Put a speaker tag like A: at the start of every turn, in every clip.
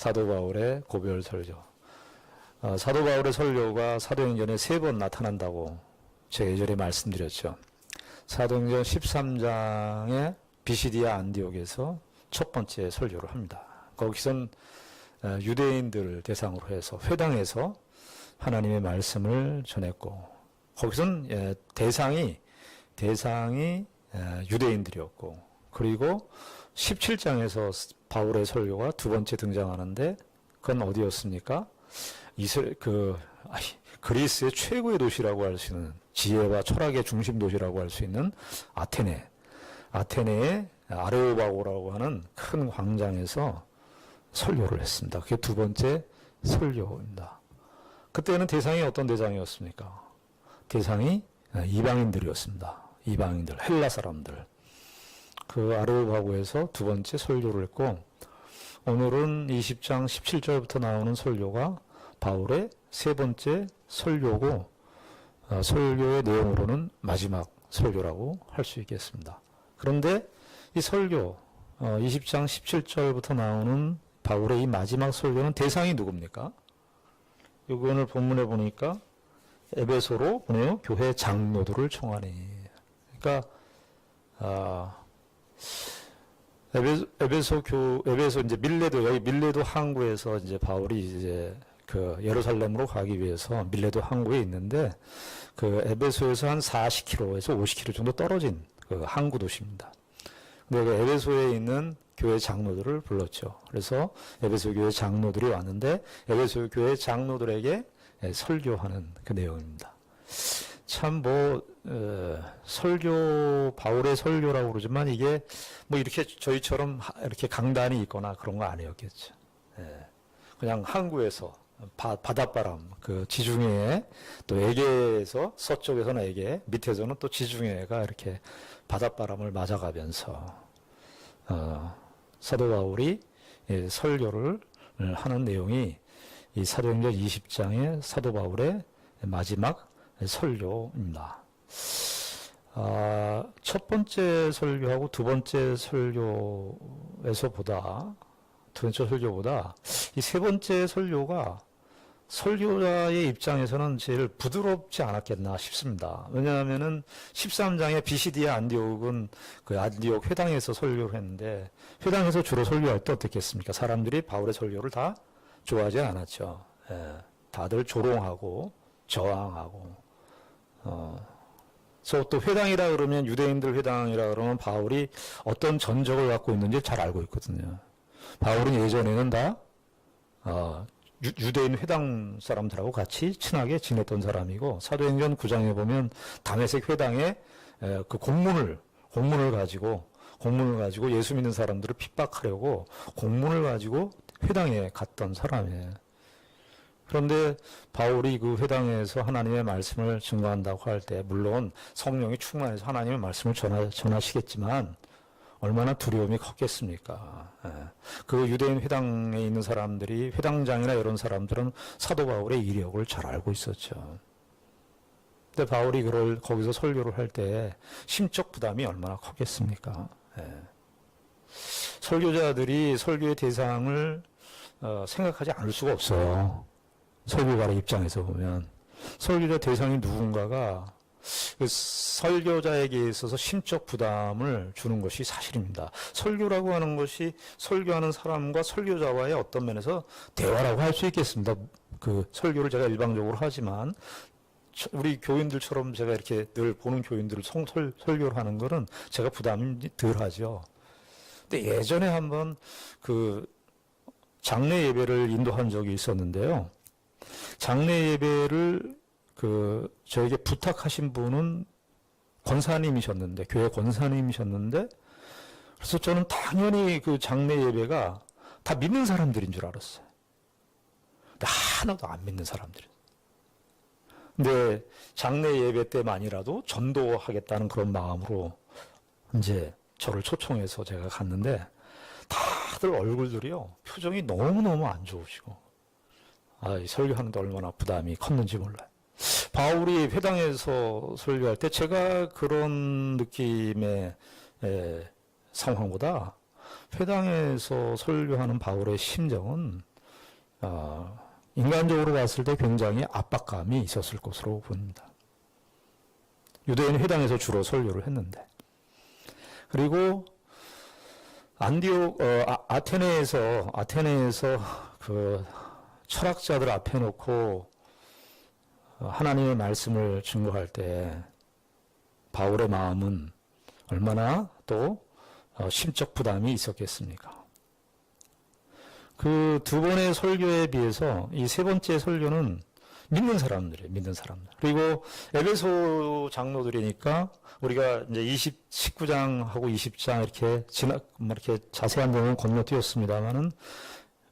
A: 사도 바울의 고별 설교. 사도 바울의 설교가 사도행전에 3번 나타난다고 제가 예전에 말씀드렸죠. 사도행전 13장에 비시디아 안디옥에서 첫 번째 설교를 합니다. 거기선 유대인들 대상으로 해서 회당에서 하나님의 말씀을 전했고, 거기선 대상이 유대인들이었고, 그리고 17장에서 바울의 설교가 두 번째 등장하는데 그건 어디였습니까? 그리스의 최고의 도시라고 할 수 있는, 지혜와 철학의 중심 도시라고 할 수 있는 아테네의 아레오바고라고 하는 큰 광장에서 설교를 했습니다. 그게 두 번째 설교입니다. 그때는 대상이 어떤 대상이었습니까? 대상이 이방인들이었습니다. 이방인들, 헬라 사람들. 그 아레오바고에서 두 번째 설교를 했고, 오늘은 20장 17절부터 나오는 설교가 바울의 세 번째 설교고, 설교의 내용으로는 마지막 설교라고 할 수 있겠습니다. 그런데 이 설교 20장 17절부터 나오는 바울의 이 마지막 설교는 대상이 누굽니까? 여기 오늘 본문에 보니까 에베소로 보내요. 교회 장로들을 청하니. 그러니까 에베소 이제 여기 밀레도 항구에서 이제 바울이 이제 그 예루살렘으로 가기 위해서 밀레도 항구에 있는데, 그 에베소에서 한 40km에서 50km 정도 떨어진 그 항구 도시입니다. 근데 그 에베소에 있는 교회 장로들을 불렀죠. 그래서 에베소 교회 장로들이 왔는데 에베소 교회 장로들에게 설교하는 그 내용입니다. 참 바울의 설교라고 그러지만 이게 이렇게 저희처럼 이렇게 강단이 있거나 그런 거 아니었겠죠. 그냥 항구에서 바닷바람, 그 지중해에 또 에게에서 서쪽에서는 에게, 밑에서는 또 지중해가 이렇게 바닷바람을 맞아가면서 사도 바울이 설교를 하는 내용이 이 사도행전 20장의 사도 바울의 마지막 설교입니다. 첫 번째 설교하고 두 번째 설교보다 이 세 번째 설교가 설교자의 입장에서는 제일 부드럽지 않았겠나 싶습니다. 왜냐하면은 13장의 비시디아 안디옥은 그 안디옥 회당에서 설교를 했는데, 회당에서 주로 설교할 때 어떻겠습니까? 사람들이 바울의 설교를 다 좋아하지 않았죠. 다들 조롱하고 저항하고. 그래서 또 회당이라 그러면, 유대인들 회당이라 그러면 바울이 어떤 전적을 갖고 있는지 잘 알고 있거든요. 바울은 예전에는 다 유대인 회당 사람들하고 같이 친하게 지냈던 사람이고, 사도행전 9장에 보면 다메섹 회당에 그 공문을 가지고 예수 믿는 사람들을 핍박하려고 공문을 가지고 회당에 갔던 사람이에요. 그런데 바울이 그 회당에서 하나님의 말씀을 증거한다고 할 때, 물론 성령이 충만해서 하나님의 말씀을 전하시겠지만 얼마나 두려움이 컸겠습니까? 그 유대인 회당에 있는 사람들이, 회당장이나 이런 사람들은 사도 바울의 이력을 잘 알고 있었죠. 근데 바울이 거기서 설교를 할 때 심적 부담이 얼마나 컸겠습니까? 설교자들이 설교의 대상을 생각하지 않을 수가 없어요. 설교가의 입장에서 보면 설교자 대상이 누군가가 그 설교자에게 있어서 심적 부담을 주는 것이 사실입니다. 설교라고 하는 것이 설교하는 사람과 설교자와의 어떤 면에서 대화라고 할 수 있겠습니다. 그 설교를 제가 일방적으로 하지만 우리 교인들처럼 제가 이렇게 늘 보는 교인들을 설교를 하는 거는 제가 부담이 덜 하죠. 근데 예전에 한번 그 장례 예배를 인도한 적이 있었는데요. 장례 예배를 저에게 부탁하신 분은 권사님이셨는데, 교회 권사님이셨는데, 그래서 저는 당연히 그 장례 예배가 다 믿는 사람들인 줄 알았어요. 근데 하나도 안 믿는 사람들이에요. 근데 장례 예배 때만이라도 전도하겠다는 그런 마음으로 이제 저를 초청해서 제가 갔는데, 다들 얼굴들이요, 표정이 너무너무 안 좋으시고, 설교하는데 얼마나 부담이 컸는지 몰라요. 바울이 회당에서 설교할 때 제가 그런 느낌의 상황보다 회당에서 설교하는 바울의 심정은 인간적으로 봤을 때 굉장히 압박감이 있었을 것으로 보입니다. 유대인 회당에서 주로 설교를 했는데, 그리고 아테네에서 그 철학자들 앞에 놓고 하나님의 말씀을 증거할 때 바울의 마음은 얼마나 또 심적 부담이 있었겠습니까? 그 두 번의 설교에 비해서 이 세 번째 설교는 믿는 사람들이에요. 믿는 사람들. 그리고 에베소 장로들이니까 우리가 이제 19장하고 20장 이렇게 자세한 내용은 건너뛰었습니다만은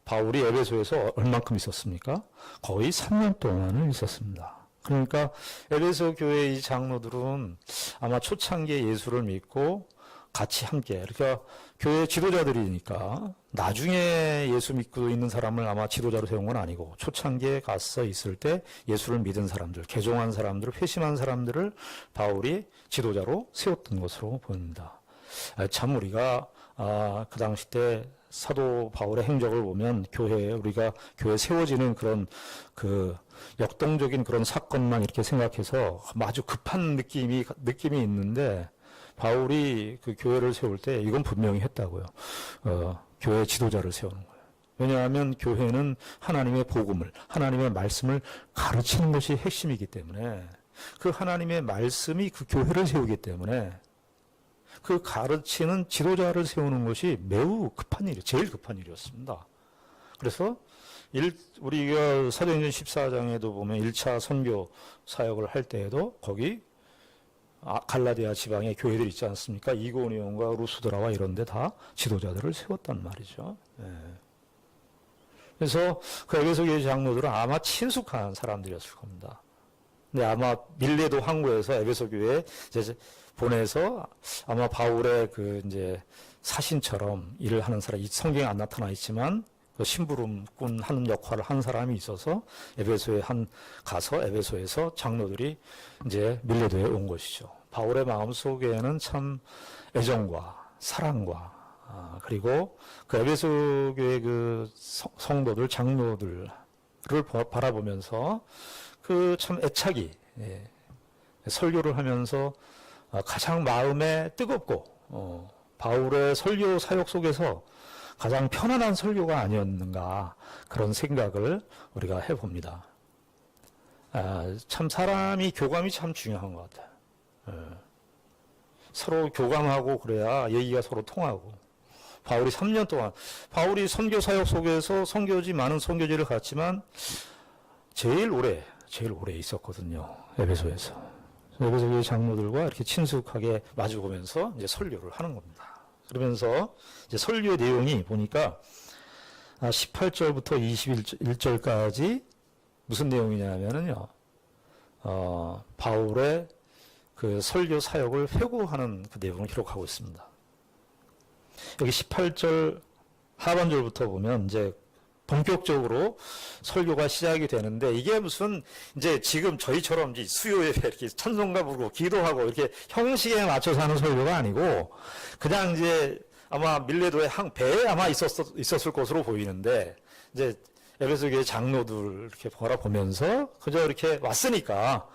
A: 바울이 에베소에서 얼만큼 있었습니까? 거의 3년 동안을 있었습니다. 그러니까 에베소 교회 이 장로들은 아마 초창기에 예수를 믿고 같이 함께, 그러니까 교회 지도자들이니까 나중에 예수 믿고 있는 사람을 아마 지도자로 세운 건 아니고 초창기에 가서 있을 때 예수를 믿은 사람들, 개종한 사람들, 회심한 사람들을 바울이 지도자로 세웠던 것으로 보입니다. 참 우리가 그 당시 때 사도 바울의 행적을 보면 우리가 교회 세워지는 그런 그 역동적인 그런 사건만 이렇게 생각해서 아주 급한 느낌이 있는데, 바울이 그 교회를 세울 때 이건 분명히 했다고요. 교회 지도자를 세우는 거예요. 왜냐하면 교회는 하나님의 복음을, 하나님의 말씀을 가르치는 것이 핵심이기 때문에, 그 하나님의 말씀이 그 교회를 세우기 때문에 그 가르치는 지도자를 세우는 것이 매우 급한 일이에요. 제일 급한 일이었습니다. 그래서 우리가 사도행전 14장에도 보면 1차 선교 사역을 할 때에도 거기 갈라디아 지방에 교회들 있지 않습니까? 이고니온과 루스드라와 이런 데 다 지도자들을 세웠단 말이죠. 그래서 그 에베소 교회 장로들은 아마 친숙한 사람들이었을 겁니다. 근데 아마 밀레도 항구에서 에베소 교회에 이제 보내서 아마 바울의 그 이제 사신처럼 일을 하는 사람, 이 성경에 안 나타나 있지만 그 심부름꾼 하는 역할을 한 사람이 있어서 에베소에 가서 에베소에서 장로들이 이제 밀레도에 온 것이죠. 바울의 마음 속에는 참 애정과 사랑과 그리고 그 에베소 교회 그 성도들, 장로들을 바라보면서 그 참 애착이, 설교를 하면서 가장 마음에 뜨겁고 바울의 설교 사역 속에서 가장 편안한 설교가 아니었는가, 그런 생각을 우리가 해봅니다. 참 사람이 교감이 참 중요한 것 같아요. 서로 교감하고 그래야 얘기가 서로 통하고. 바울이 3년 동안, 바울이 선교 사역 속에서 많은 선교지를 갔지만 제일 오래 있었거든요. 에베소에서. 에베소 교회 장로들과 이렇게 친숙하게 마주보면서 이제 설교를 하는 겁니다. 그러면서 이제 설교의 내용이 보니까 18절부터 21절까지 무슨 내용이냐면요, 바울의 그 설교 사역을 회고하는 그 내용을 기록하고 있습니다. 여기 18절 하반절부터 보면 이제 본격적으로 설교가 시작이 되는데, 이게 무슨 이제 지금 저희처럼 이제 수요예배 이렇게 찬송가 부르고 기도하고 이렇게 형식에 맞춰서 하는 설교가 아니고, 그냥 이제 아마 밀레도의 배에 아마 있었을 것으로 보이는데, 이제 에베소 교회 장로들 이렇게 바라보면서 그저 이렇게 왔으니까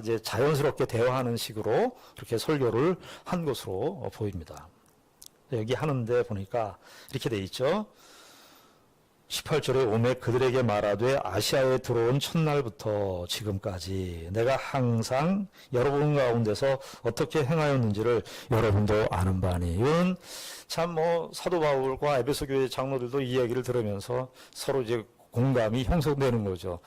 A: 이제 자연스럽게 대화하는 식으로 이렇게 설교를 한 것으로 보입니다. 여기 하는데 보니까 이렇게 돼 있죠. 18절에 오매 그들에게 말하되 아시아에 들어온 첫날부터 지금까지 내가 항상 여러분 가운데서 어떻게 행하였는지를 여러분도 아는 바니. 이건 참 사도 바울과 에베소 교회 장로들도 이 이야기를 들으면서 서로 이제 공감이 형성되는 거죠.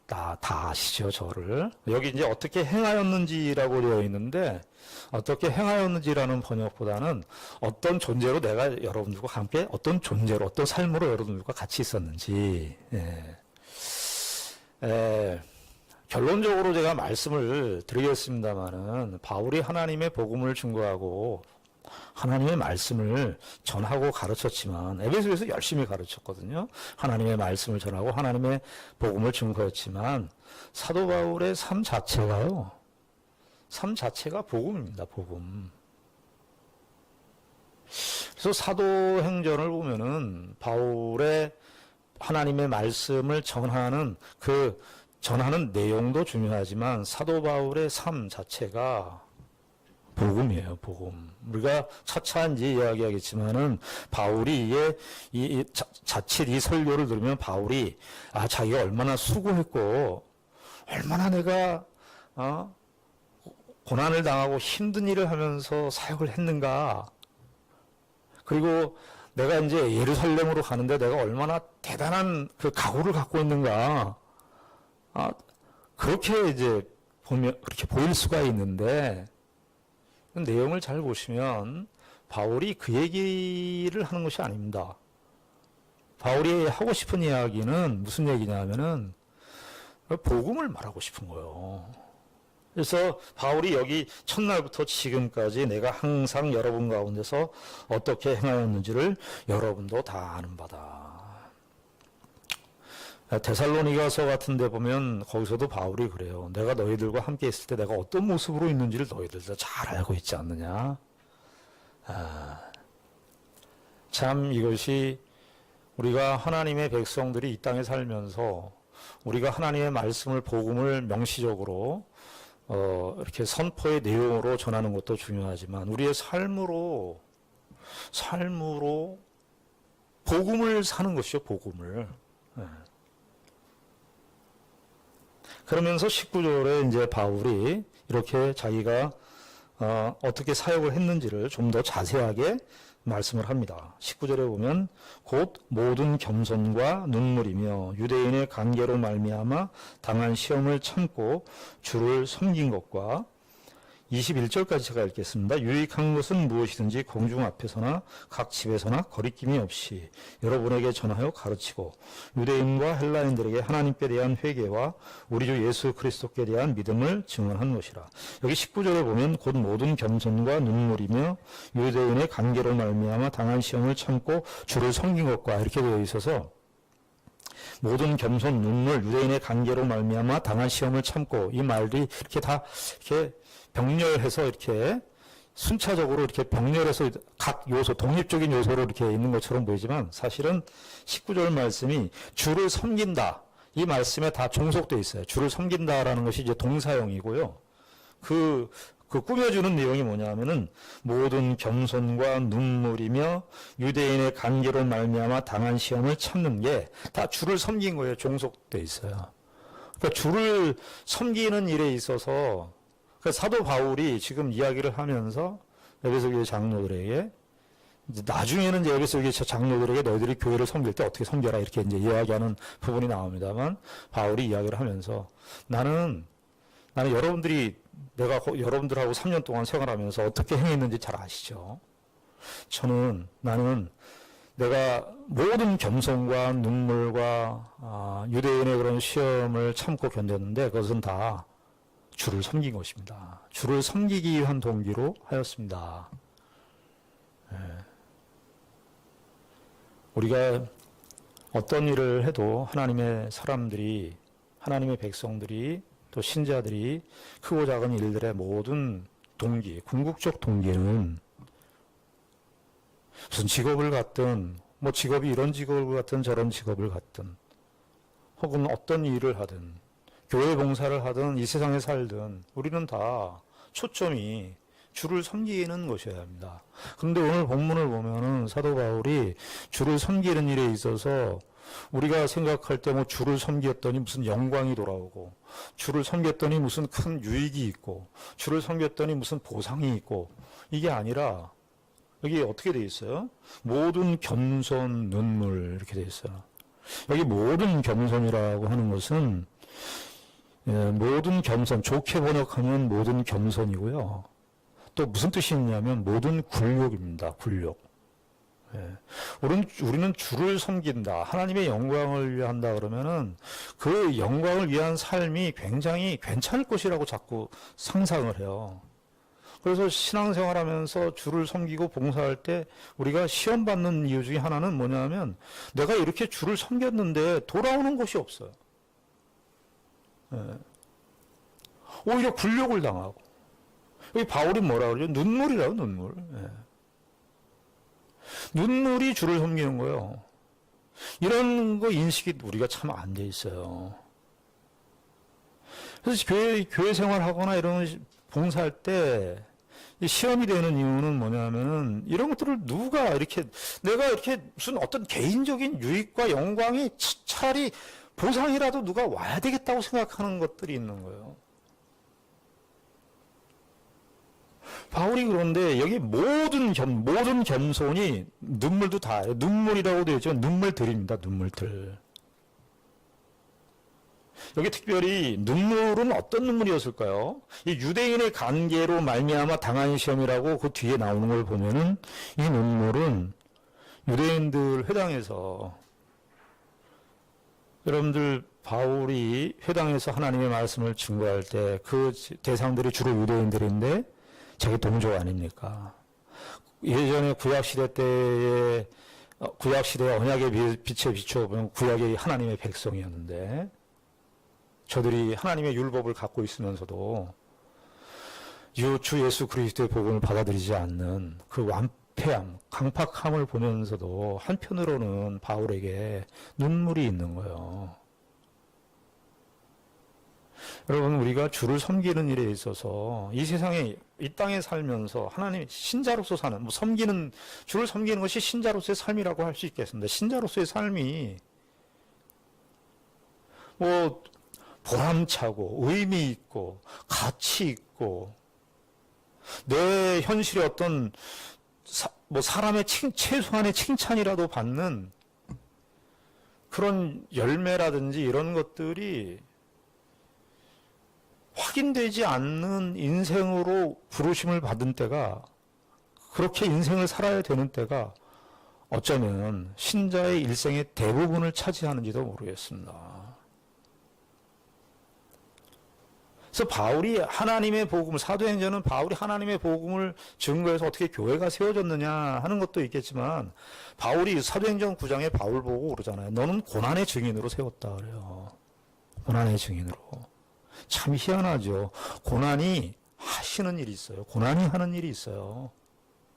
A: 다 아시죠, 저를. 여기 이제 어떻게 행하였는지라고 되어 있는데, 어떻게 행하였는지라는 번역보다는 어떤 존재로 내가 여러분들과 함께 어떤 존재로, 어떤 삶으로 여러분들과 같이 있었는지. 결론적으로 제가 말씀을 드리겠습니다마는, 바울이 하나님의 복음을 증거하고 하나님의 말씀을 전하고 가르쳤지만, 에베소에서 열심히 가르쳤거든요. 하나님의 말씀을 전하고 하나님의 복음을 증거했지만, 사도 바울의 삶 자체가 복음입니다. 복음. 그래서 사도행전을 보면은 바울의 하나님의 말씀을 전하는 내용도 중요하지만 사도 바울의 삶 자체가 복음이에요, 복음. 우리가 차차 이제 이야기하겠지만은 바울이 자칫 이 설교를 들으면 바울이 자기가 얼마나 수고했고 얼마나 내가 고난을 당하고 힘든 일을 하면서 사역을 했는가. 그리고 내가 이제 예루살렘으로 가는데 내가 얼마나 대단한 그 각오를 갖고 있는가. 그렇게 이제 보면 그렇게 보일 수가 있는데 내용을 잘 보시면 바울이 그 얘기를 하는 것이 아닙니다. 바울이 하고 싶은 이야기는 무슨 얘기냐면은 복음을 말하고 싶은 거예요. 그래서 바울이 여기 첫날부터 지금까지 내가 항상 여러분 가운데서 어떻게 행하였는지를 여러분도 다 아는 바다. 데살로니가서 같은 데 보면 거기서도 바울이 그래요. 내가 너희들과 함께 있을 때 내가 어떤 모습으로 있는지를 너희들도 잘 알고 있지 않느냐. 참 이것이 우리가 하나님의 백성들이 이 땅에 살면서 우리가 하나님의 말씀을 복음을 명시적으로 이렇게 선포의 내용으로 전하는 것도 중요하지만 우리의 삶으로 복음을 사는 것이죠. 복음을. 그러면서 19절에 이제 바울이 이렇게 자기가 어떻게 사역을 했는지를 좀 더 자세하게 말씀을 합니다. 19절에 보면 곧 모든 겸손과 눈물이며 유대인의 관계로 말미암아 당한 시험을 참고 주를 섬긴 것과 21절까지 제가 읽겠습니다. 유익한 것은 무엇이든지 공중 앞에서나 각 집에서나 거리낌이 없이 여러분에게 전하여 가르치고 유대인과 헬라인들에게 하나님께 대한 회개와 우리 주 예수 그리스도께 대한 믿음을 증언한 것이라. 여기 19절에 보면 곧 모든 겸손과 눈물이며 유대인의 관계로 말미암아 당한 시험을 참고 주를 섬긴 것과 이렇게 되어 있어서 모든 겸손, 눈물, 유대인의 관계로 말미암아 당한 시험을 참고 이 말이 이렇게 다 이렇게 병렬해서 이렇게 순차적으로 이렇게 병렬해서 각 요소, 독립적인 요소로 이렇게 있는 것처럼 보이지만 사실은 19절 말씀이 주를 섬긴다. 이 말씀에 다 종속되어 있어요. 주를 섬긴다라는 것이 이제 동사형이고요. 그 꾸며주는 내용이 뭐냐면은 모든 겸손과 눈물이며 유대인의 관계로 말미암아 당한 시험을 참는 게 다 주를 섬긴 거예요. 종속되어 있어요. 그러니까 주를 섬기는 일에 있어서 사도 바울이 지금 이야기를 하면서 에베소 교회 장로들에게 이제 나중에는 이제 에베소 교회 장로들에게 너희들이 교회를 섬길 때 어떻게 섬겨라 이렇게 이제 이야기하는 부분이 나옵니다만 바울이 이야기를 하면서 나는 내가 여러분들하고 3년 동안 생활하면서 어떻게 행했는지 잘 아시죠? 나는 내가 모든 겸손과 눈물과 유대인의 그런 시험을 참고 견뎠는데 그것은 다 주를 섬긴 것입니다. 주를 섬기기 위한 동기로 하였습니다. 우리가 어떤 일을 해도 하나님의 사람들이, 하나님의 백성들이, 또 신자들이 크고 작은 일들의 모든 동기, 궁극적 동기는 무슨 직업을 갖든, 직업이 이런 직업을 갖든 저런 직업을 갖든, 혹은 어떤 일을 하든, 교회 봉사를 하든 이 세상에 살든 우리는 다 초점이 주를 섬기는 것이어야 합니다. 그런데 오늘 본문을 보면은 사도 바울이 주를 섬기는 일에 있어서 우리가 생각할 때 주를 섬겼더니 무슨 영광이 돌아오고 주를 섬겼더니 무슨 큰 유익이 있고 주를 섬겼더니 무슨 보상이 있고 이게 아니라 여기 어떻게 돼 있어요? 모든 겸손 눈물 이렇게 돼 있어요. 여기 모든 겸손이라고 하는 것은 모든 겸손, 좋게 번역하면 모든 겸손이고요. 또 무슨 뜻이 있냐면 모든 굴욕입니다. 굴욕. 우리는 주를 섬긴다. 하나님의 영광을 위한다 그러면은 그 영광을 위한 삶이 굉장히 괜찮을 것이라고 자꾸 상상을 해요. 그래서 신앙생활 하면서 주를 섬기고 봉사할 때 우리가 시험 받는 이유 중에 하나는 뭐냐면 내가 이렇게 주를 섬겼는데 돌아오는 것이 없어요. 오히려 굴욕을 당하고 여기 바울이 뭐라 그러죠? 눈물이라고 눈물. 눈물이 주를 섬기는 거예요. 이런 거 인식이 우리가 참 안 돼 있어요. 그래서 교회 생활하거나 이런 봉사할 때 시험이 되는 이유는 뭐냐면은 이런 것들을 누가 이렇게 내가 이렇게 무슨 어떤 개인적인 유익과 영광이 차라리 보상이라도 누가 와야 되겠다고 생각하는 것들이 있는 거예요. 바울이 그런데 여기 모든 겸손이 눈물도 다 눈물이라고 되어 있지만 눈물들입니다. 눈물들. 여기 특별히 눈물은 어떤 눈물이었을까요? 이 유대인의 관계로 말미암아 당한 시험이라고 그 뒤에 나오는 걸 보면은 이 눈물은 유대인들 회당에서 여러분들 바울이 회당에서 하나님의 말씀을 증거할 때 그 대상들이 주로 유대인들인데 자기 동족 아닙니까? 예전에 구약시대 때의 구약시대의 언약의 빛에 비추어보면 구약이 하나님의 백성이었는데 저들이 하나님의 율법을 갖고 있으면서도 주 예수 그리스도의 복음을 받아들이지 않는 그 완패함, 강팍함을 보면서도 한편으로는 바울에게 눈물이 있는 거예요. 여러분, 우리가 주를 섬기는 일에 있어서 이 세상에 이 땅에 살면서 하나님 신자로서 사는 주를 섬기는 것이 신자로서의 삶이라고 할 수 있겠습니다. 신자로서의 삶이 보람차고 의미 있고 가치 있고 내 현실의 어떤 사람의 최소한의 칭찬이라도 받는 그런 열매라든지 이런 것들이 확인되지 않는 인생으로 부르심을 받은 때가 그렇게 인생을 살아야 되는 때가 어쩌면 신자의 일생의 대부분을 차지하는지도 모르겠습니다. 그래서 바울이 하나님의 복음을 사도행전은 바울이 하나님의 복음을 증거해서 어떻게 교회가 세워졌느냐 하는 것도 있겠지만 바울이 사도행전 9장에 바울 보고 그러잖아요. 너는 고난의 증인으로 세웠다 그래요. 고난의 증인으로. 참 희한하죠. 고난이 하시는 일이 있어요. 고난이 하는 일이 있어요.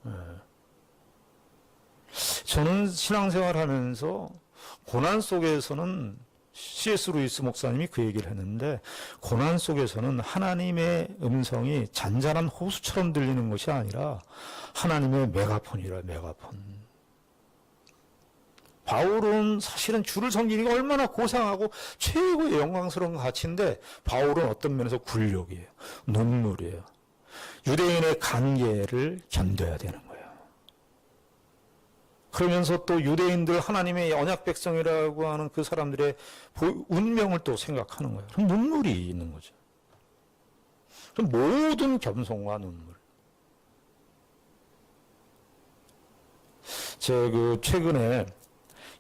A: 네. 저는 신앙생활 하면서 고난 속에서는 C.S. 루이스 목사님이 그 얘기를 했는데 고난 속에서는 하나님의 음성이 잔잔한 호수처럼 들리는 것이 아니라 하나님의 메가폰이라 메가폰. 바울은 사실은 주를 섬기기가 얼마나 고상하고 최고의 영광스러운 가치인데 바울은 어떤 면에서 굴욕이에요. 눈물이에요. 유대인의 관계를 견뎌야 되는 거예요. 그러면서 또 유대인들 하나님의 언약 백성이라고 하는 그 사람들의 운명을 또 생각하는 거예요. 그럼 눈물이 있는 거죠. 그럼 모든 겸손과 눈물. 최근에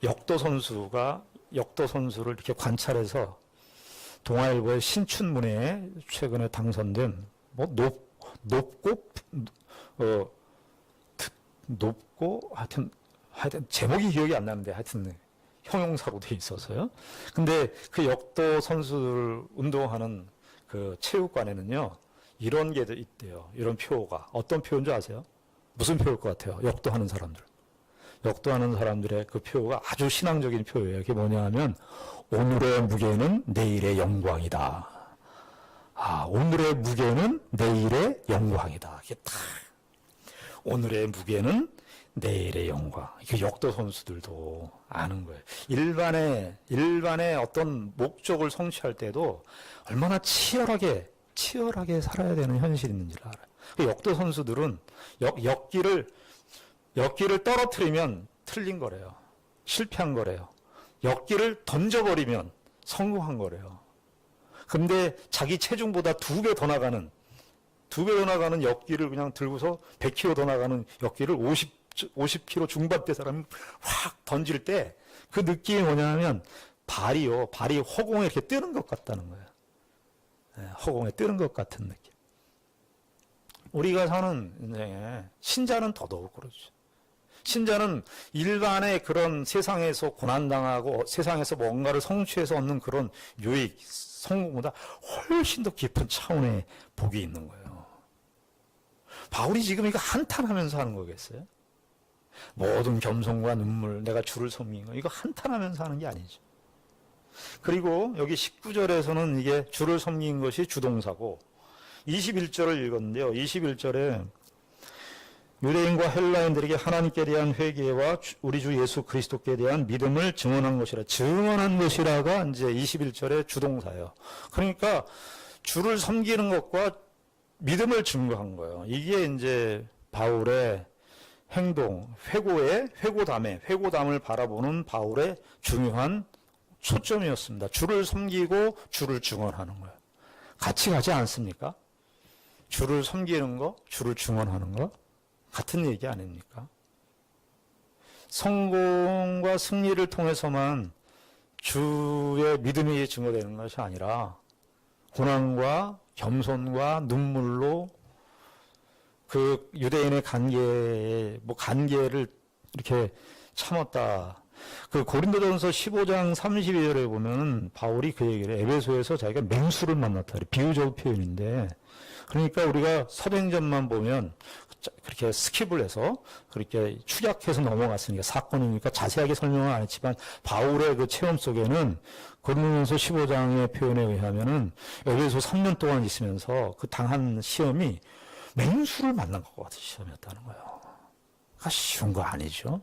A: 역도 선수를 이렇게 관찰해서 동아일보의 신춘문예에 최근에 당선된 높고 하여튼 제목이 기억이 안 나는데 하여튼 형용사로 돼 있어서요. 근데 그 역도 선수를 운동하는 그 체육관에는요 이런 게 있대요. 이런 표가 어떤 표인 줄 아세요? 무슨 표일 것 같아요? 역도하는 사람들의 그 표가 아주 신앙적인 표예요. 그게 뭐냐 하면 오늘의 무게는 내일의 영광이다. 오늘의 무게는 내일의 영광이다. 이게 딱 오늘의 무게는 내일의 영광. 이게 역도 선수들도 아는 거예요. 일반의 어떤 목적을 성취할 때도 얼마나 치열하게 살아야 되는 현실이 있는지를 알아요. 역도 선수들은 역기를 떨어뜨리면 틀린 거래요. 실패한 거래요. 역기를 던져버리면 성공한 거래요. 근데 자기 체중보다 2배 더 나가는 역기를 그냥 들고서 100kg 더 나가는 역기를 50kg 중반대 사람이 확 던질 때 그 느낌이 뭐냐면 발이 허공에 이렇게 뜨는 것 같다는 거예요. 네, 허공에 뜨는 것 같은 느낌. 우리가 사는 인생에 신자는 더더욱 그렇죠. 신자는 일반의 그런 세상에서 고난당하고 세상에서 뭔가를 성취해서 얻는 그런 유익, 성공보다 훨씬 더 깊은 차원의 복이 있는 거예요. 바울이 지금 이거 한탄하면서 하는 거겠어요? 모든 겸손과 눈물, 내가 주를 섬긴 거, 이거 한탄하면서 하는 게 아니죠. 그리고 여기 19절에서는 이게 주를 섬긴 것이 주동사고, 21절을 읽었는데요. 21절에 유대인과 헬라인들에게 하나님께 대한 회개와 우리 주 예수 그리스도께 대한 믿음을 증언한 것이라. 증언한 것이라가 이제 21절의 주동사예요. 그러니까 주를 섬기는 것과 믿음을 증거한 거예요. 이게 이제 바울의 행동, 회고담을 바라보는 바울의 중요한 초점이었습니다. 주를 섬기고 주를 증언하는 거예요. 같이 가지 않습니까? 주를 섬기는 거, 주를 증언하는 거 같은 얘기 아닙니까? 성공과 승리를 통해서만 주의 믿음이 증거되는 것이 아니라 고난과 겸손과 눈물로 그 유대인의 간계를 이렇게 참았다. 그 고린도전서 15장 32절에 보면 바울이 그 얘기를 에베소에서 자기가 맹수를 만났다. 비유적 표현인데, 그러니까 우리가 사도행전만 보면 그렇게 스킵을 해서 그렇게 축약해서 넘어갔으니까 사건이니까 자세하게 설명은 안 했지만 바울의 그 체험 속에는 고린도전서 15장의 표현에 의하면은 에베소 3년 동안 있으면서 그 당한 시험이 맹수를 만난 것 같은 시험이었다는 거예요. 쉬운 거 아니죠.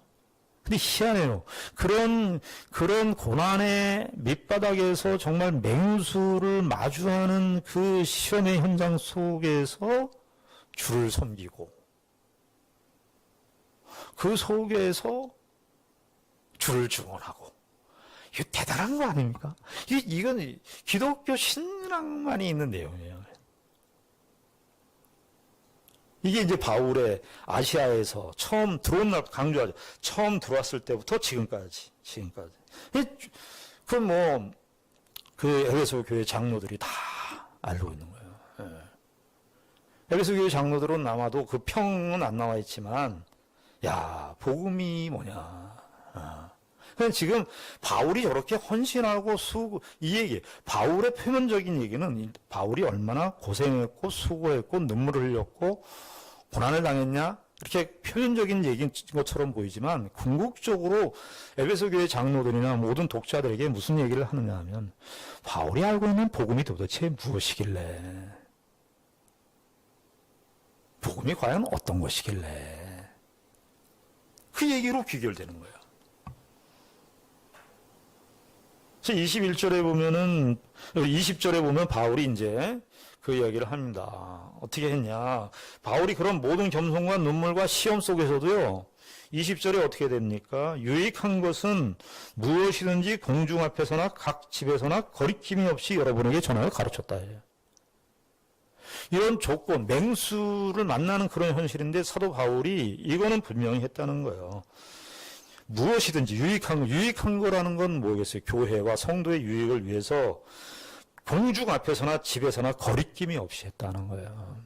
A: 근데 희한해요. 그런 고난의 밑바닥에서 정말 맹수를 마주하는 그 시험의 현장 속에서 주를 섬기고, 그 속에서 주를 증언하고, 이거 대단한 거 아닙니까? 이건 기독교 신앙만이 있는 내용이에요. 이게 이제 바울의 아시아에서 처음 들어온 날 강조하죠. 처음 들어왔을 때부터 지금까지. 그건 그 에베소 교회 장로들이 다 알고 있는 거예요. 에베소 교회 장로들은 아마도 그 평은 안 나와 있지만, 야, 복음이 뭐냐. 그냥 지금 바울이 저렇게 헌신하고 이 얘기, 바울의 표면적인 얘기는 바울이 얼마나 고생했고 수고했고 눈물을 흘렸고 고난을 당했냐, 이렇게 표면적인 얘기인 것처럼 보이지만 궁극적으로 에베소 교회 장로들이나 모든 독자들에게 무슨 얘기를 하느냐 하면, 바울이 알고 있는 복음이 도대체 무엇이길래, 복음이 과연 어떤 것이길래, 그 얘기로 귀결되는 거예요. 21절에 보면은, 20절에 보면 바울이 이제 그 이야기를 합니다. 어떻게 했냐. 바울이 그런 모든 겸손과 눈물과 시험 속에서도요, 20절에 어떻게 됩니까? 유익한 것은 무엇이든지 공중 앞에서나 각 집에서나 거리낌이 없이 여러분에게 전하여 가르쳤다 해요. 이런 조건, 맹수를 만나는 그런 현실인데 사도 바울이 이거는 분명히 했다는 거예요. 무엇이든지 유익한 거라는 건 뭐겠어요? 교회와 성도의 유익을 위해서 공중 앞에서나 집에서나 거리낌이 없이 했다는 거예요.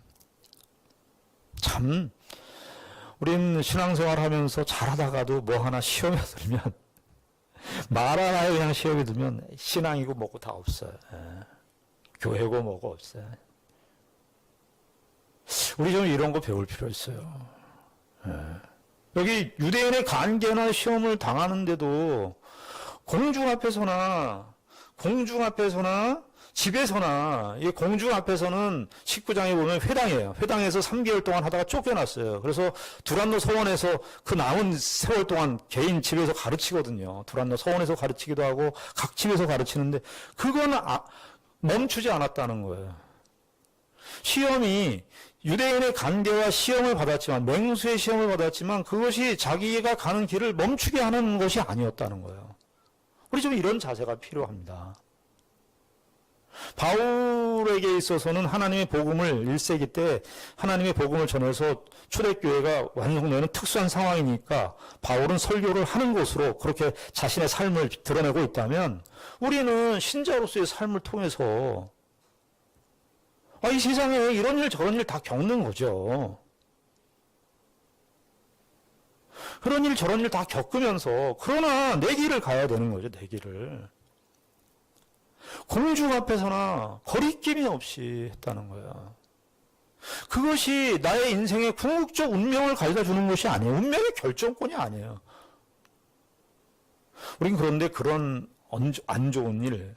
A: 참, 우린 신앙생활 하면서 잘하다가도 뭐 하나 시험에 들면, 말 하나에 그냥 시험에 들면 신앙이고 뭐고 다 없어요. 교회고 뭐고 없어요. 우리 좀 이런 거 배울 필요 있어요. 여기 유대인의 관계나 시험을 당하는데도 공중 앞에서나 집에서나, 이 공중 앞에서는 19장에 보면 회당이에요. 회당에서 3개월 동안 하다가 쫓겨났어요. 그래서 두란노 서원에서 그 남은 세월 동안 개인 집에서 가르치거든요. 두란노 서원에서 가르치기도 하고 각 집에서 가르치는데 그건 멈추지 않았다는 거예요. 시험이 유대인의 관계와 시험을 받았지만, 맹수의 시험을 받았지만 그것이 자기가 가는 길을 멈추게 하는 것이 아니었다는 거예요. 우리 좀 이런 자세가 필요합니다. 바울에게 있어서는 하나님의 복음을 1세기 때 하나님의 복음을 전해서 초대교회가 완성되는 특수한 상황이니까 바울은 설교를 하는 곳으로 그렇게 자신의 삶을 드러내고 있다면, 우리는 신자로서의 삶을 통해서 이 세상에 이런 일 저런 일 다 겪는 거죠. 그런 일 저런 일 다 겪으면서, 그러나 내 길을 가야 되는 거죠. 내 길을. 공중 앞에서나 거리낌이 없이 했다는 거야. 그것이 나의 인생의 궁극적 운명을 가져다 주는 것이 아니에요. 운명의 결정권이 아니에요. 우린 그런데 그런 안 좋은 일,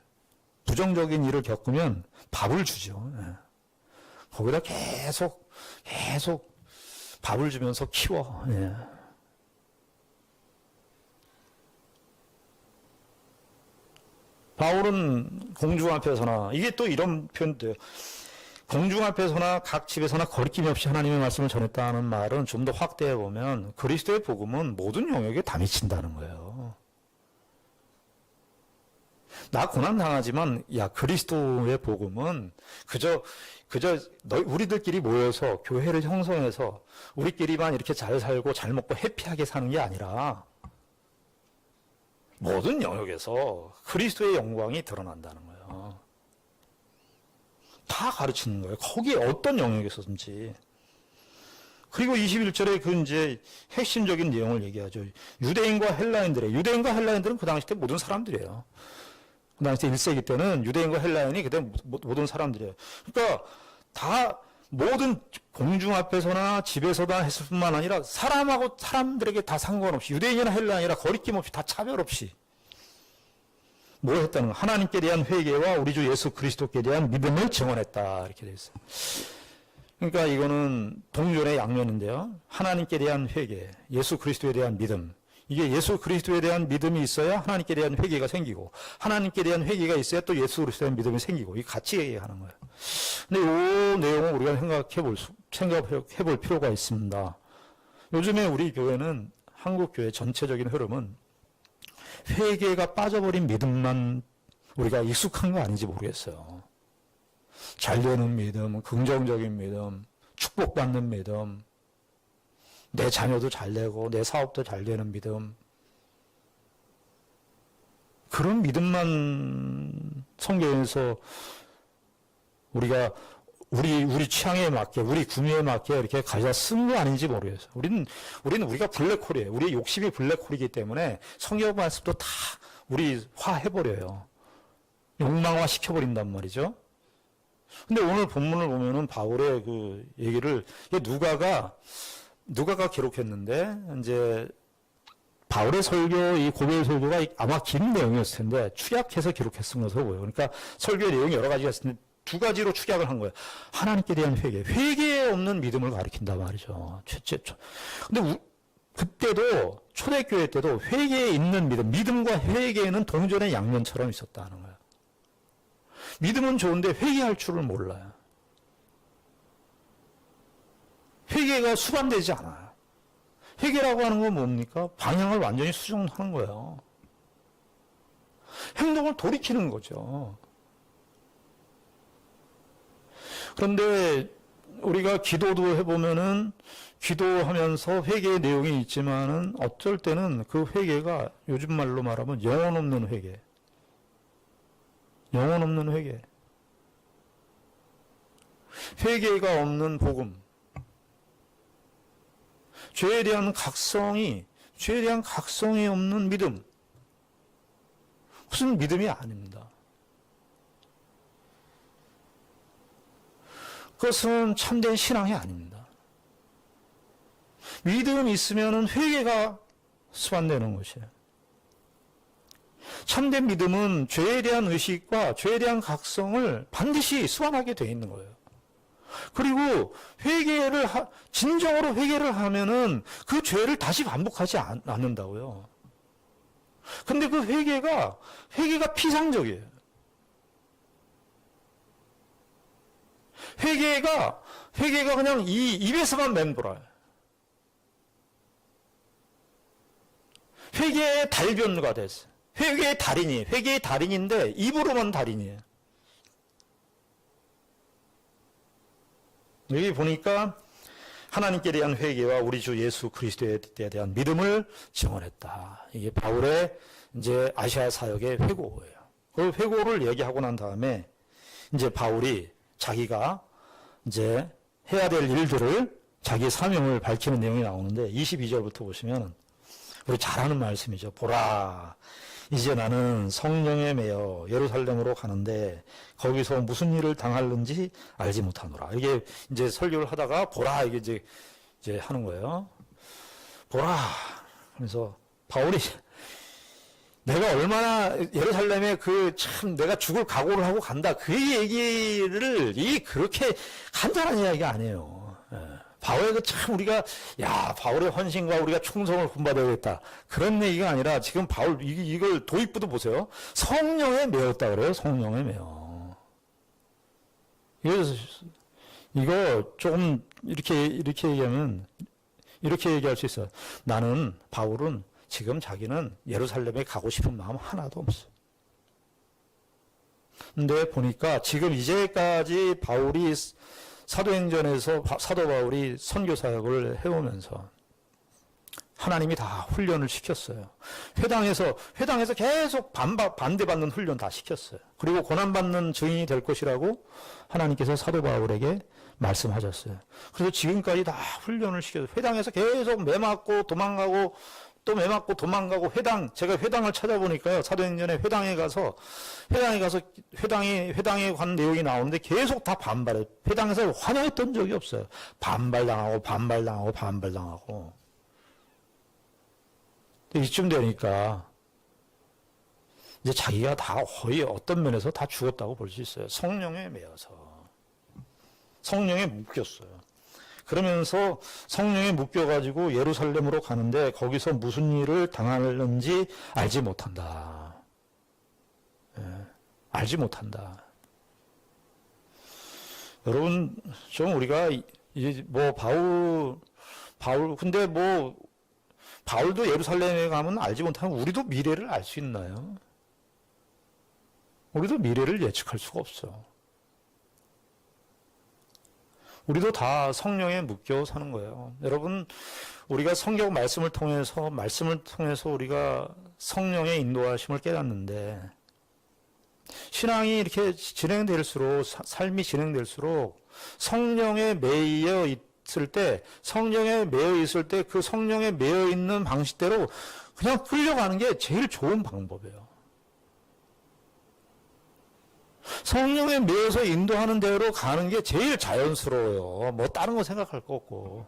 A: 부정적인 일을 겪으면 밥을 주죠. 거기다 계속 밥을 주면서 키워. 바울은 공중 앞에서나, 이게 또 이런 표현도 돼요. 공중 앞에서나 각 집에서나 거리낌 없이 하나님의 말씀을 전했다는 말은 좀 더 확대해 보면 그리스도의 복음은 모든 영역에 다 미친다는 거예요. 나 고난 당하지만 야 그리스도의 복음은 그저 우리들끼리 모여서 교회를 형성해서 우리끼리만 이렇게 잘 살고 잘 먹고 해피하게 사는 게 아니라 모든 영역에서 그리스도의 영광이 드러난다는 거예요. 다 가르치는 거예요. 거기에 어떤 영역에서든지. 그리고 21절에 그 이제 핵심적인 내용을 얘기하죠. 유대인과 헬라인들은 그 당시 때 모든 사람들이에요. 그 당시 1세기 때는 유대인과 헬라인이 그때 모든 사람들이에요. 그러니까 다 모든 공중 앞에서나 집에서나 했을 뿐만 아니라 사람들에게 다 상관없이 유대인이나 헬라인이나 거리낌 없이 다 차별 없이 뭘 했다는 거예요. 하나님께 대한 회개와 우리 주 예수 그리스도께 대한 믿음을 증언했다. 이렇게 되어 있어요. 그러니까 이거는 동전의 양면인데요. 하나님께 대한 회개, 예수 그리스도에 대한 믿음. 이게 예수 그리스도에 대한 믿음이 있어야 하나님께 대한 회개가 생기고 하나님께 대한 회개가 있어야 또 예수 그리스도에 대한 믿음이 생기고 이게 같이 얘기하는 거예요. 근데 이 내용을 우리가 생각해 볼 필요가 있습니다. 요즘에 우리 교회는 한국 교회 전체적인 흐름은 회개가 빠져버린 믿음만 우리가 익숙한 거 아닌지 모르겠어요. 잘 되는 믿음, 긍정적인 믿음, 축복받는 믿음, 내 자녀도 잘 되고 내 사업도 잘 되는 믿음, 그런 믿음만 성경에서 우리가 우리 취향에 맞게, 우리 구미에 맞게 이렇게 가져다 쓴 거 아닌지 모르겠어요. 우리가 블랙홀이에요. 우리의 욕심이 블랙홀이기 때문에 성경 말씀도 다 우리 화해버려요. 욕망화 시켜버린단 말이죠. 근데 오늘 본문을 보면은 바울의 그 얘기를, 누가가 기록했는데, 이제 바울의 설교, 이 고별 설교가 아마 긴 내용이었을 텐데, 축약해서 기록했은 것으로 보여요. 그러니까 설교의 내용이 여러 가지가 있을 텐데, 두 가지로 축약을 한 거예요. 하나님께 대한 회개에 없는 믿음을 가리킨다 말이죠. 근데 그때도, 초대교회 때도 회개에 있는 믿음과 회개는 동전의 양면처럼 있었다는 거예요. 믿음은 좋은데 회개할 줄을 몰라요. 회개가 수반되지 않아요. 회개라고 하는 건 뭡니까? 방향을 완전히 수정하는 거예요. 행동을 돌이키는 거죠. 그런데 우리가 기도도 해보면은 기도하면서 회개의 내용이 있지만은 어쩔 때는 그 회개가 요즘 말로 말하면 영혼 없는 회개. 영혼 없는 회개. 회개가 없는 복음. 죄에 대한 각성이 없는 믿음. 무슨 믿음이 아닙니다. 그것은 참된 신앙이 아닙니다. 믿음이 있으면 회개가 수반되는 것이에요. 참된 믿음은 죄에 대한 의식과 죄에 대한 각성을 반드시 수반하게 되어 있는 거예요. 그리고 진정으로 회개를 하면은 그 죄를 다시 반복하지 않는다고요. 근데 그 회개가 피상적이에요. 회개가 그냥 입에서만 맴돌아요. 회개의 달변가 됐어요. 회개의 달인인데 입으로만 달인이에요. 여기 보니까 하나님께 대한 회개와 우리 주 예수 그리스도에 대한 믿음을 증언했다. 이게 바울의 이제 아시아 사역의 회고예요. 그 회고를 얘기하고 난 다음에 이제 바울이 자기가 이제 해야 될 일들을 자기 사명을 밝히는 내용이 나오는데 22절부터 보시면 우리 잘 아는 말씀이죠. 보라, 이제 나는 성령에 매여 예루살렘으로 가는데 거기서 무슨 일을 당할는지 알지 못하노라. 이게 이제 설교를 하다가 보라 이게 이제 하는 거예요. 보라. 그래서 바울이 내가 얼마나 예루살렘에 참 내가 죽을 각오를 하고 간다. 그 얘기를 그렇게 간단한 이야기가 아니에요. 바울의 참 우리가 바울의 헌신과 우리가 충성을 본받아야겠다. 그런 얘기가 아니라 지금 바울 이걸 도입부도 보세요. 성령에 매였다 그래요. 성령에 매여. 이거 조금 이렇게 얘기하면 이렇게 얘기할 수 있어요. 바울은 지금 자기는 예루살렘에 가고 싶은 마음 하나도 없어. 근데 보니까 지금 이제까지 바울이 사도행전에서 사도 바울이 선교 사역을 해오면서 하나님이 다 훈련을 시켰어요. 회당에서 계속 반대받는 훈련 다 시켰어요. 그리고 고난받는 증인이 될 것이라고 하나님께서 사도 바울에게 말씀하셨어요. 그래서 지금까지 다 훈련을 시켜서 회당에서 계속 매맞고 도망가고 또 매맞고 도망가고 제가 회당을 찾아보니까요. 사도행전에 회당에 관 내용이 나오는데 계속 다 반발해요. 회당에서 환영했던 적이 없어요. 반발당하고. 이쯤 되니까 이제 자기가 다 거의 어떤 면에서 다 죽었다고 볼 수 있어요. 성령에 매여서. 성령에 묶였어요. 그러면서 성령에 묶여가지고 예루살렘으로 가는데 거기서 무슨 일을 당하는지 알지 못한다. 알지 못한다. 여러분, 좀 우리가 근데 바울도 예루살렘에 가면 알지 못하면 우리도 미래를 알 수 있나요? 우리도 미래를 예측할 수가 없어. 우리도 다 성령에 묶여 사는 거예요. 여러분, 우리가 성경 말씀을 통해서 우리가 성령의 인도하심을 깨닫는데, 신앙이 이렇게 진행될수록, 삶이 진행될수록, 성령에 매여 있을 때 그 성령에 매여 있는 방식대로 그냥 끌려가는 게 제일 좋은 방법이에요. 성령에 매여서 인도하는 대로 가는 게 제일 자연스러워요. 다른 거 생각할 거 없고.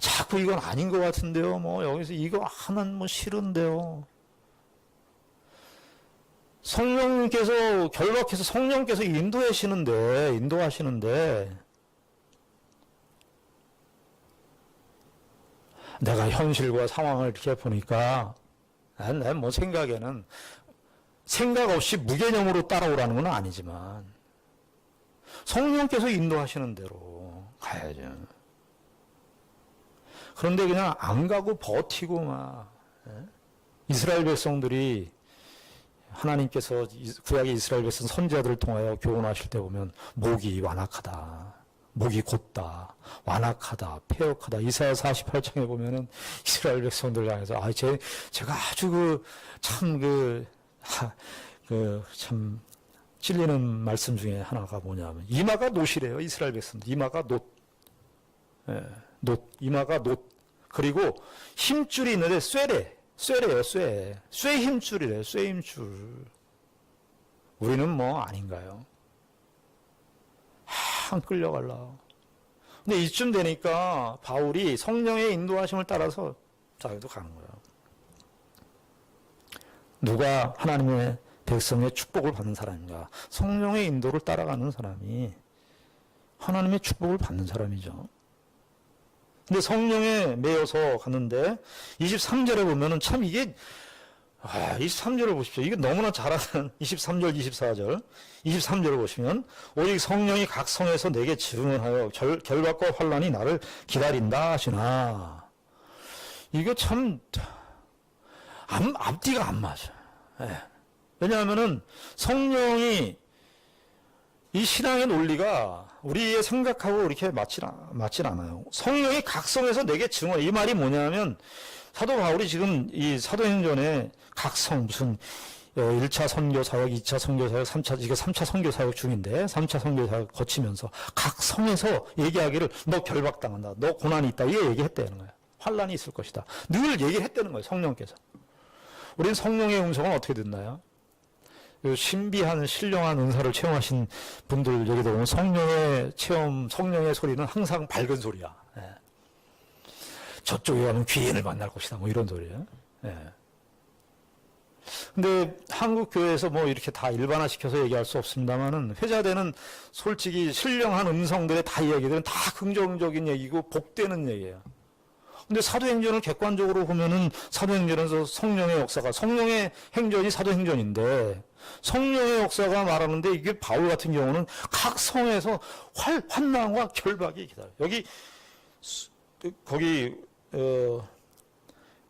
A: 자꾸 이건 아닌 것 같은데요. 여기서 이거 하나는 싫은데요. 결박해서 성령께서 인도하시는데, 내가 현실과 상황을 이렇게 보니까, 난 생각에는, 생각 없이 무개념으로 따라오라는 건 아니지만 성령께서 인도하시는 대로 가야죠. 그런데 그냥 안 가고 버티고 이스라엘 백성들이 하나님께서 구약의 이스라엘 백성 선지자들을 통하여 교훈하실 때 보면 목이 완악하다. 목이 곧다. 완악하다. 폐역하다. 이사야 48장에 보면은 이스라엘 백성들 향해서 제가 아주 참 찔리는 말씀 중에 하나가 뭐냐면 이마가 놋이래요. 이스라엘 백성들 이마가 이마가 놋. 그리고 힘줄이 있는데 쇠래요. 쇠 힘줄이래요. 쇠 힘줄. 우리는 아닌가요? 끌려갈라. 근데 이쯤 되니까 바울이 성령의 인도하심을 따라서 자기도 가는 거야. 누가 하나님의 백성의 축복을 받는 사람인가? 성령의 인도를 따라가는 사람이 하나님의 축복을 받는 사람이죠. 근데 성령에 매여서 가는데 23절에 보면은 참 이게 23절을 보십시오. 이게 너무나 잘하는 23절, 24절. 23절을 보시면 오직 성령이 각 성에서 내게 증언하여 결박과 환난이 나를 기다린다 하시나. 이거 참 앞뒤가 안 맞아. 왜냐하면은 성령이 이 신앙의 논리가 우리의 생각하고 이렇게 맞질 않아요. 성령이 각성해서 내게 증언. 이 말이 뭐냐면 사도 바울이 지금 이 사도행전에 각성 무슨 1차 선교 사역, 2차 선교 사역, 3차 선교 사역 중인데 3차 선교 사역 거치면서 각성해서 얘기하기를 너 결박당한다. 너 고난이 있다. 이게 얘기했다는 거예요. 환난이 있을 것이다. 늘 얘기를 했다는 거예요. 성령께서. 우린 성령의 음성은 어떻게 듣나요? 그 신비한 신령한 은사를 체험하신 분들 얘기 들어보면 성령의 체험, 성령의 소리는 항상 밝은 소리야. 예. 저쪽에 가면 귀인을 만날 것이다. 뭐 이런 소리예요. 예. 근데 한국 교회에서 뭐 이렇게 다 일반화시켜서 얘기할 수 없습니다만은 회자되는 솔직히 신령한 음성들의 다 이야기들은 다 긍정적인 얘기고 복되는 얘기예요. 근데 사도행전을 객관적으로 보면은 사도행전에서 성령의 역사가 성령의 행전이 사도행전인데 성령의 역사가 말하는데 이게 바울 같은 경우는 각 성에서 환난과 결박이 기다려요. 여기 거기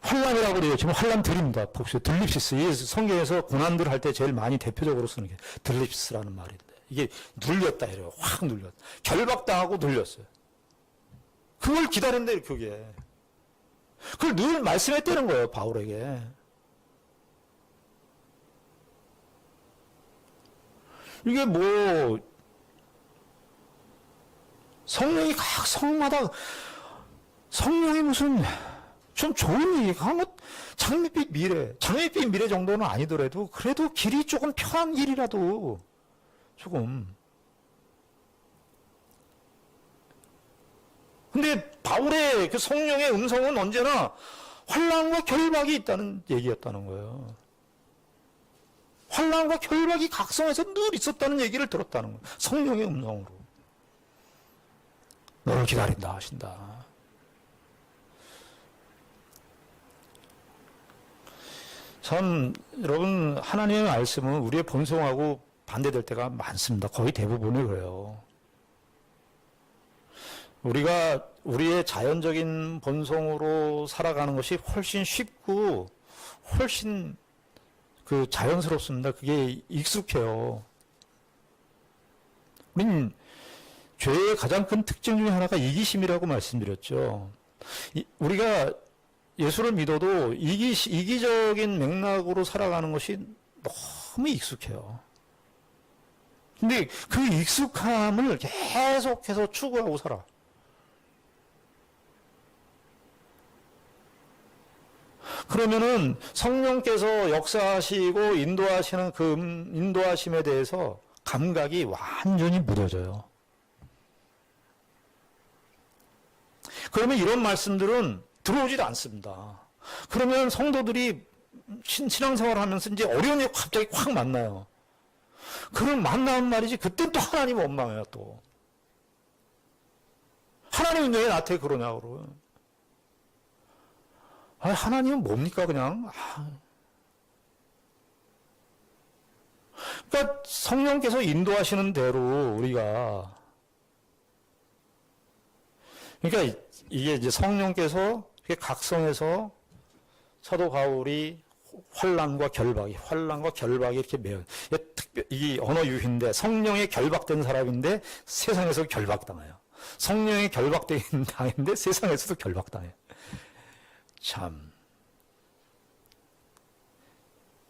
A: 환난이라고 되어 지금 환난들입니다. 복수 들립시스. 이 성경에서 고난들 할 때 제일 많이 대표적으로 쓰는 게 들립시스라는 말인데 이게 눌렸다 이래요. 확 눌렸다. 결박당하고 눌렸어요. 그걸 기다린다 그게. 그걸 늘 말씀했다는 거예요, 바울에게. 이게 뭐 성령이 각 성마다 성령이 무슨 좀 좋은 얘기, 장밋빛 미래 정도는 아니더라도 그래도 길이 조금 편한 길이라도 조금. 근데 바울의 그 성령의 음성은 언제나 환난과 결박이 있다는 얘기였다는 거예요. 환난과 결박이 각성에서 늘 있었다는 얘기를 들었다는 거예요. 성령의 음성으로. 너를 기다린다 하신다. 참 여러분 하나님의 말씀은 우리의 본성하고 반대될 때가 많습니다. 거의 대부분이 그래요. 우리가 우리의 자연적인 본성으로 살아가는 것이 훨씬 쉽고 훨씬 그 자연스럽습니다. 그게 익숙해요. 우린 죄의 가장 큰 특징 중에 하나가 이기심이라고 말씀드렸죠. 우리가 예수를 믿어도 이기적인 맥락으로 살아가는 것이 너무 익숙해요. 근데 그 익숙함을 계속해서 추구하고 살아. 그러면은 성령께서 역사하시고 인도하시는 그 인도하심에 대해서 감각이 완전히 무뎌져요. 그러면 이런 말씀들은 들어오지도 않습니다. 그러면 성도들이 신앙생활을 하면서 이제 어려운 일 갑자기 확 만나요. 그럼 만나면 말이지 그땐 또 하나님 원망해요 또. 하나님은 왜 나한테 그러냐고. 하나님은 뭡니까 그냥. 그러니까 성령께서 인도하시는 대로 우리가 그러니까 이게 이제 성령께서 각성해서 사도 바울이 환난과 결박이 이렇게 매여. 이 언어 유희인데 성령에 결박된 사람인데 세상에서 결박당해요. 성령에 결박된 당인데 세상에서도 결박당해요. 참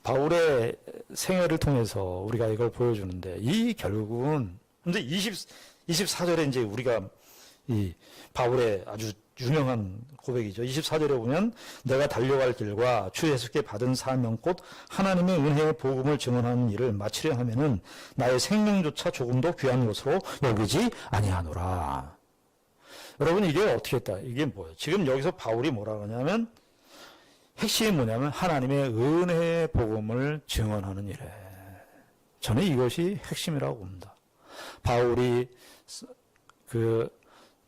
A: 바울의 생애를 통해서 우리가 이걸 보여주는데 이 결국은 근데 24절에 이제 우리가 이 바울의 아주 유명한 고백이죠. 24절에 보면 내가 달려갈 길과 주 예수께 받은 사명 곧 하나님의 은혜의 복음을 증언하는 일을 마치려 하면은 나의 생명조차 조금도 귀한 것으로 여기지 아니하노라. 여러분 이게 어떻게 했다? 이게 뭐예요? 지금 여기서 바울이 뭐라 그러냐면 핵심이 뭐냐면 하나님의 은혜의 복음을 증언하는 일에. 저는 이것이 핵심이라고 봅니다. 바울이 그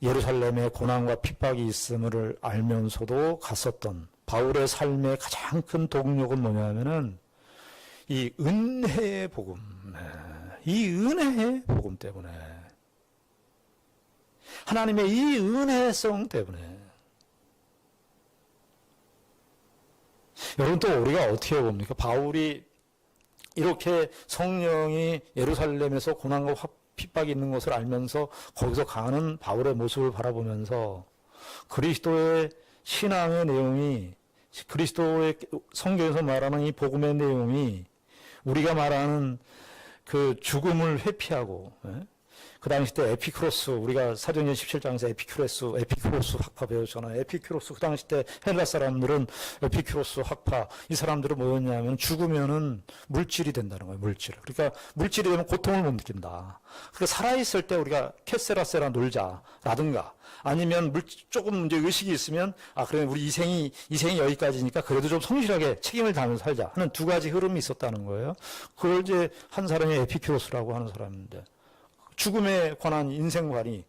A: 예루살렘에 고난과 핍박이 있음을 알면서도 갔었던 바울의 삶의 가장 큰 동력은 뭐냐면은 이 은혜의 복음, 이 은혜의 복음 때문에 하나님의 이 은혜성 때문에 여러분 또 우리가 어떻게 봅니까? 바울이 이렇게 성령이 예루살렘에서 고난과 핍박이 있는 것을 알면서 거기서 가는 바울의 모습을 바라보면서 그리스도의 신앙의 내용이 그리스도의 성경에서 말하는 이 복음의 내용이 우리가 말하는 그 죽음을 회피하고 그 당시 때 에피쿠로스, 우리가 사도행전 17장에서 에피쿠로스 학파 배웠잖아요. 에피쿠로스, 그 당시 때 헬라 사람들은 에피쿠로스 학파, 이 사람들은 뭐였냐면 죽으면은 물질이 된다는 거예요, 물질. 그러니까 물질이 되면 고통을 못 느낀다. 그러니까 살아있을 때 우리가 캐세라세라 놀자라든가 아니면 조금 이제 의식이 있으면 그래 우리 이생이 여기까지니까 그래도 좀 성실하게 책임을 다하면서 살자 하는 두 가지 흐름이 있었다는 거예요. 그걸 이제 한 사람이 에피큐로스라고 하는 사람인데 죽음에 관한 인생관이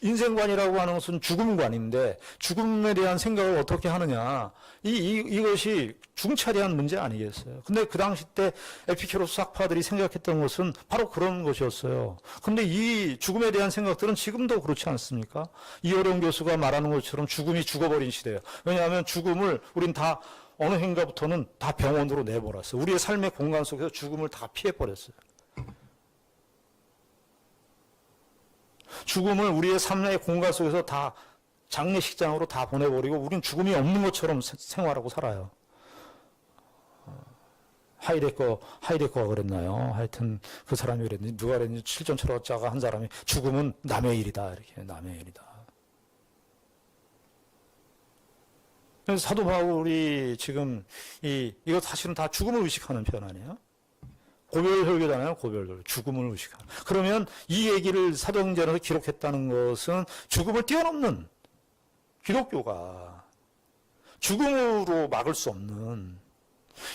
A: 인생관이라고 하는 것은 죽음관인데 죽음에 대한 생각을 어떻게 하느냐 이것이 중차대한 문제 아니겠어요. 근데 그 당시 때 에피큐로스 학파들이 생각했던 것은 바로 그런 것이었어요. 근데 이 죽음에 대한 생각들은 지금도 그렇지 않습니까? 이어령 교수가 말하는 것처럼 죽음이 죽어버린 시대예요. 왜냐하면 죽음을 우린 다 어느 해인가부터는 다 병원으로 내버렸어요. 우리의 삶의 공간 속에서 죽음을 다 피해버렸어요. 죽음을 우리의 삶의 공간 속에서 다 장례식장으로 다 보내버리고 우린 죽음이 없는 것처럼 생활하고 살아요. 하이데거가 그랬나요? 하여튼 그 사람이 그랬는지 누가 그랬는지 실존철학자가 한 사람이 죽음은 남의 일이다 이렇게 남의 일이다. 그래서 사도 바울이 지금 이거 사실은 다 죽음을 의식하는 편 아니에요? 고별설교잖아요. 고별설교. 죽음을 의식하는. 그러면 이 얘기를 사도행전에서 기록했다는 것은 죽음을 뛰어넘는 기독교가 죽음으로 막을 수 없는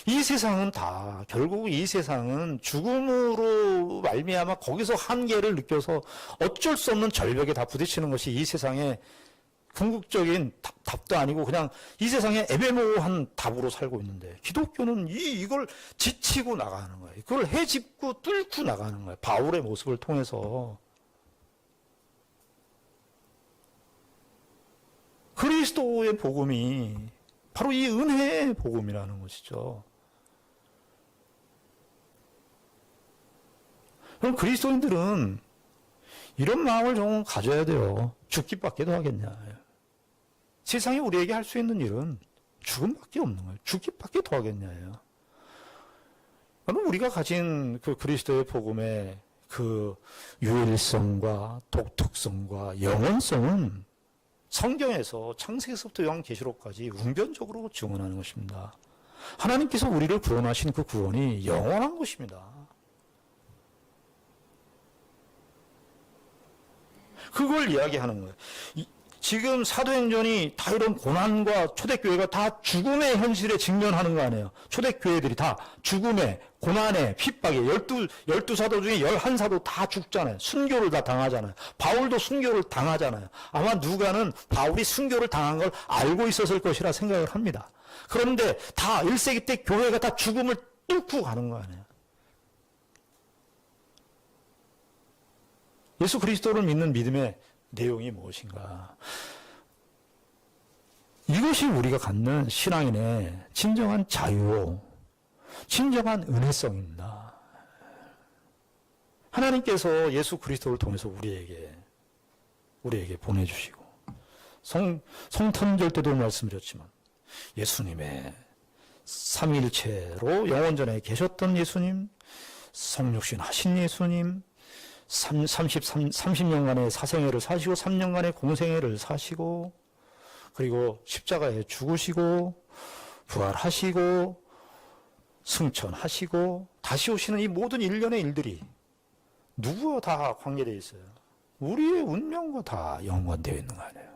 A: 이 세상은 다 결국 이 세상은 죽음으로 말미암아 거기서 한계를 느껴서 어쩔 수 없는 절벽에 다 부딪히는 것이 이 세상의 궁극적인 답도 아니고 그냥 이 세상에 애매모호한 답으로 살고 있는데 기독교는 이걸 지치고 나가는 거예요. 그걸 헤집고 뚫고 나가는 거예요. 바울의 모습을 통해서. 그리스도의 복음이 바로 이 은혜의 복음이라는 것이죠. 그럼 그리스도인들은 이런 마음을 좀 가져야 돼요. 죽기밖에도 하겠냐. 세상이 우리에게 할 수 있는 일은 죽음밖에 없는 거예요. 죽기밖에 더 하겠냐예요. 그럼 우리가 가진 그 그리스도의 복음의 그 유일성과 독특성과 영원성은 성경에서 창세기서부터 요한계시록까지 웅변적으로 증언하는 것입니다. 하나님께서 우리를 구원하신 그 구원이 영원한 것입니다. 그걸 이야기하는 거예요. 지금 사도행전이 다 이런 고난과 초대교회가 다 죽음의 현실에 직면하는 거 아니에요. 초대교회들이 다 죽음에, 고난에, 핍박에, 12 사도 중에 11사도 다 죽잖아요. 순교를 다 당하잖아요. 바울도 순교를 당하잖아요. 아마 누가는 바울이 순교를 당한 걸 알고 있었을 것이라 생각을 합니다. 그런데 다 1세기 때 교회가 다 죽음을 뚫고 가는 거 아니에요. 예수 그리스도를 믿는 믿음의 내용이 무엇인가? 이것이 우리가 갖는 신앙인의 진정한 자유, 진정한 은혜성입니다. 하나님께서 예수 그리스도를 통해서 우리에게 보내주시고 성탄절 때도 말씀드렸지만 예수님의 삼위일체로 영원전에 계셨던 예수님, 성육신 하신 예수님, 30년간의 사생애를 사시고 3년간의 공생애를 사시고 그리고 십자가에 죽으시고 부활하시고 승천하시고 다시 오시는 이 모든 일련의 일들이 누구와 다 관계되어 있어요? 우리의 운명과 다 연관되어 있는 거 아니에요?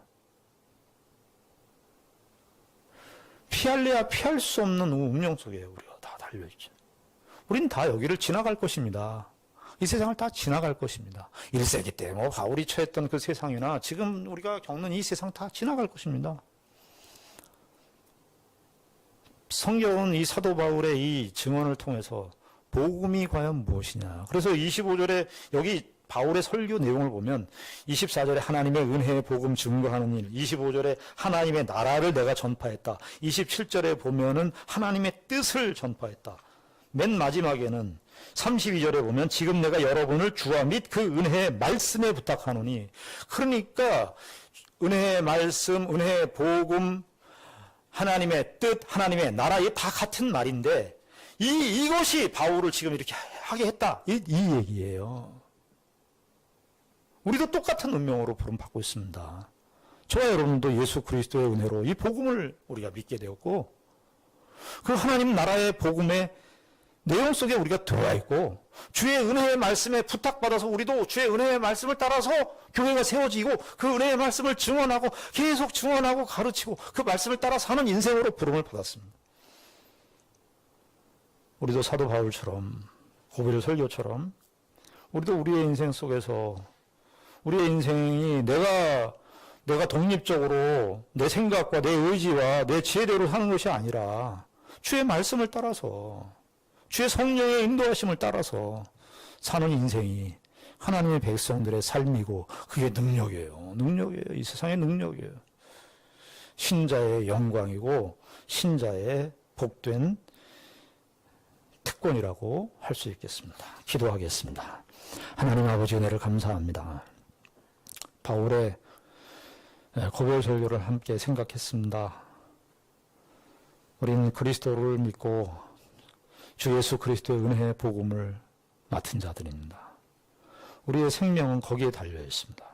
A: 피할래야 피할 수 없는 운명 속에 우리가 다 달려있죠. 우린 다 여기를 지나갈 것입니다. 이 세상을 다 지나갈 것입니다. 1세기 때 바울이 처했던 그 세상이나 지금 우리가 겪는 이 세상 다 지나갈 것입니다. 성경은 이 사도 바울의 이 증언을 통해서 복음이 과연 무엇이냐. 그래서 25절에 여기 바울의 설교 내용을 보면 24절에 하나님의 은혜의 복음 증거하는 일, 25절에 하나님의 나라를 내가 전파했다. 27절에 보면은 하나님의 뜻을 전파했다. 맨 마지막에는 32절에 보면 지금 내가 여러분을 주와 및 그 은혜의 말씀에 부탁하노니, 그러니까 은혜의 말씀, 은혜의 복음, 하나님의 뜻, 하나님의 나라, 이게 다 같은 말인데 이것이 바울을 지금 이렇게 하게 했다. 이 얘기예요. 우리도 똑같은 운명으로 부름받고 있습니다. 저와 여러분도 예수 그리스도의 은혜로 이 복음을 우리가 믿게 되었고, 그 하나님 나라의 복음의 내용 속에 우리가 들어와 있고, 주의 은혜의 말씀에 부탁받아서 우리도 주의 은혜의 말씀을 따라서 교회가 세워지고, 그 은혜의 말씀을 증언하고 계속 증언하고 가르치고 그 말씀을 따라 사는 인생으로 부름을 받았습니다. 우리도 사도 바울처럼, 고베르 설교처럼 우리도 우리의 인생 속에서 우리의 인생이 내가 독립적으로 내 생각과 내 의지와 내 지혜대로 사는 것이 아니라 주의 말씀을 따라서, 주의 성령의 인도하심을 따라서 사는 인생이 하나님의 백성들의 삶이고, 그게 능력이에요. 이 세상의 능력이에요. 신자의 영광이고 신자의 복된 특권이라고 할 수 있겠습니다. 기도하겠습니다. 하나님 아버지 은혜를 감사합니다. 바울의 고별 설교를 함께 생각했습니다. 우리는 그리스도를 믿고 주 예수 그리스도의 은혜의 복음을 맡은 자들입니다. 우리의 생명은 거기에 달려 있습니다.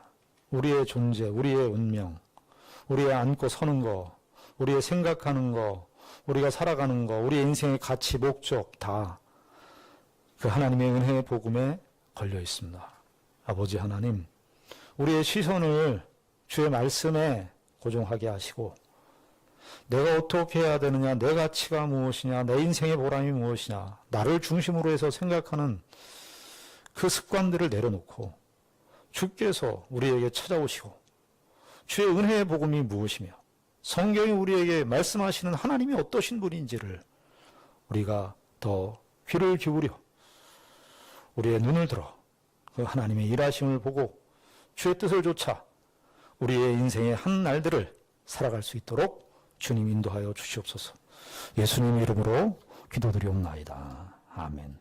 A: 우리의 존재, 우리의 운명, 우리의 앉고 서는 거, 우리의 생각하는 거, 우리가 살아가는 거, 우리의 인생의 가치, 목적 다 그 하나님의 은혜의 복음에 걸려 있습니다. 아버지 하나님, 우리의 시선을 주의 말씀에 고정하게 하시고, 내가 어떻게 해야 되느냐, 내 가치가 무엇이냐, 내 인생의 보람이 무엇이냐, 나를 중심으로 해서 생각하는 그 습관들을 내려놓고 주께서 우리에게 찾아오시고 주의 은혜의 복음이 무엇이며 성경이 우리에게 말씀하시는 하나님이 어떠신 분인지를 우리가 더 귀를 기울여 우리의 눈을 들어 그 하나님의 일하심을 보고 주의 뜻을 좇아 우리의 인생의 한 날들을 살아갈 수 있도록 주님 인도하여 주시옵소서. 예수님 이름으로 기도드리옵나이다. 아멘.